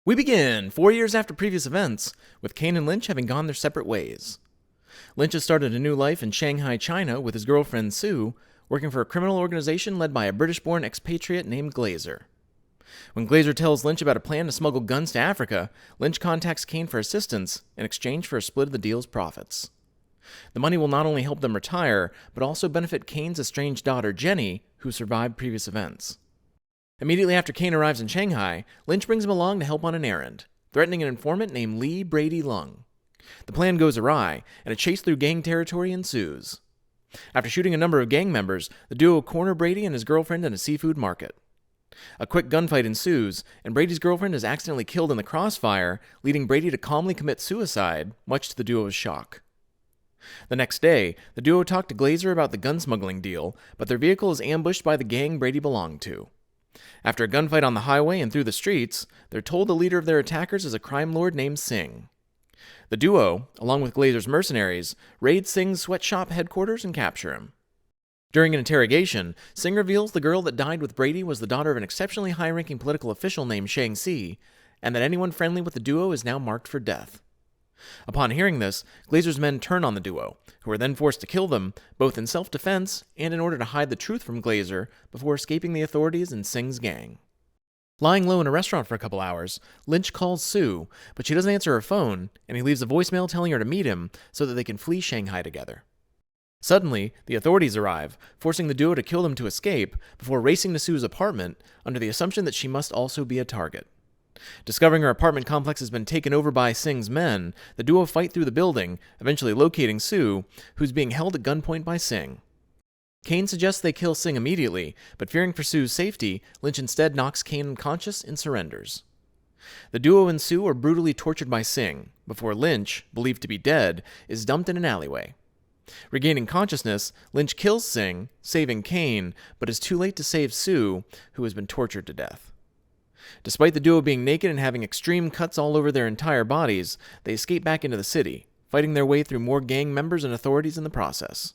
We begin 4 years after previous events, with Kane and Lynch having gone their separate ways. Lynch has started a new life in Shanghai, China, with his girlfriend Sue, working for a criminal organization led by a British-born expatriate named Glazer. When Glazer tells Lynch about a plan to smuggle guns to Africa, Lynch contacts Kane for assistance in exchange for a split of the deal's profits. The money will not only help them retire, but also benefit Kane's estranged daughter Jenny, who survived previous events. Immediately after Kane arrives in Shanghai, Lynch brings him along to help on an errand, threatening an informant named Lee Brady Lung. The plan goes awry, and a chase through gang territory ensues. After shooting a number of gang members, the duo corner Brady and his girlfriend in a seafood market. A quick gunfight ensues, and Brady's girlfriend is accidentally killed in the crossfire, leading Brady to calmly commit suicide, much to the duo's shock. The next day, the duo talk to Glazer about the gun smuggling deal, but their vehicle is ambushed by the gang Brady belonged to. After a gunfight on the highway and through the streets, they're told the leader of their attackers is a crime lord named Singh. The duo, along with Glazer's mercenaries, raid Singh's sweatshop headquarters and capture him. During an interrogation, Singh reveals the girl that died with Brady was the daughter of an exceptionally high-ranking political official named Shang-Xi, and that anyone friendly with the duo is now marked for death. Upon hearing this, Glazer's men turn on the duo, who are then forced to kill them, both in self-defense and in order to hide the truth from Glazer before escaping the authorities and Singh's gang. Lying low in a restaurant for a couple hours, Lynch calls Sue, but she doesn't answer her phone, and he leaves a voicemail telling her to meet him so that they can flee Shanghai together. Suddenly, the authorities arrive, forcing the duo to kill them to escape, before racing to Sue's apartment under the assumption that she must also be a target. Discovering her apartment complex has been taken over by Singh's men, the duo fight through the building, eventually locating Sue, who's being held at gunpoint by Singh. Kane suggests they kill Singh immediately, but fearing for Sue's safety, Lynch instead knocks Kane unconscious and surrenders. The duo and Sue are brutally tortured by Singh, before Lynch, believed to be dead, is dumped in an alleyway. Regaining consciousness, Lynch kills Singh, saving Kane, but is too late to save Sue, who has been tortured to death. Despite the duo being naked and having extreme cuts all over their entire bodies, they escape back into the city, fighting their way through more gang members and authorities in the process.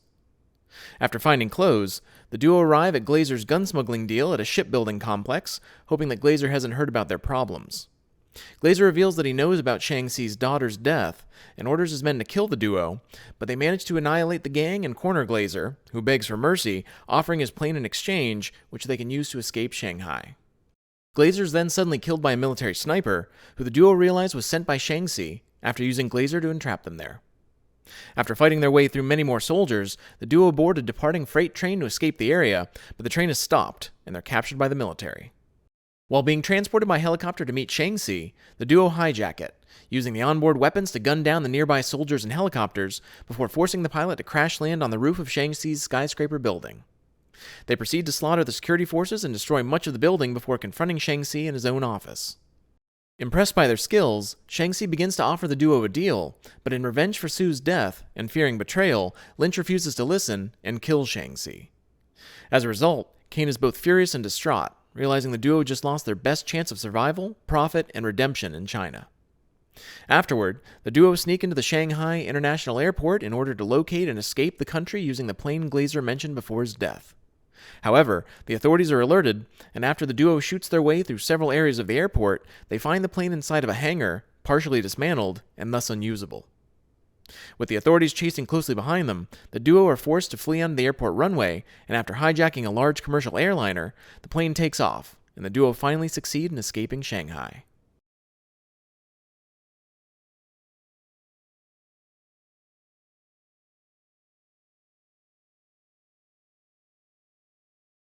After finding clothes, the duo arrive at Glazer's gun smuggling deal at a shipbuilding complex, hoping that Glazer hasn't heard about their problems. Glazer reveals that he knows about Shang-Xi's daughter's death and orders his men to kill the duo, but they manage to annihilate the gang and corner Glazer, who begs for mercy, offering his plane in exchange, which they can use to escape Shanghai. Glazer is then suddenly killed by a military sniper, who the duo realize was sent by Shang-Xi after using Glazer to entrap them there. After fighting their way through many more soldiers, the duo board a departing freight train to escape the area, but the train is stopped, and they're captured by the military. While being transported by helicopter to meet Shang-Xi, the duo hijack it, using the onboard weapons to gun down the nearby soldiers and helicopters before forcing the pilot to crash land on the roof of Shang-Xi's skyscraper building. They proceed to slaughter the security forces and destroy much of the building before confronting Shang-Xi in his own office. Impressed by their skills, Shang-Xi begins to offer the duo a deal, but in revenge for Sue's death and fearing betrayal, Lynch refuses to listen and kills Shang-Xi. As a result, Kane is both furious and distraught, realizing the duo just lost their best chance of survival, profit, and redemption in China. Afterward, the duo sneak into the Shanghai International Airport in order to locate and escape the country using the plane Glazer mentioned before his death. However, the authorities are alerted, and after the duo shoots their way through several areas of the airport, they find the plane inside of a hangar, partially dismantled, and thus unusable. With the authorities chasing closely behind them, the duo are forced to flee onto the airport runway, and after hijacking a large commercial airliner, the plane takes off, and the duo finally succeed in escaping Shanghai.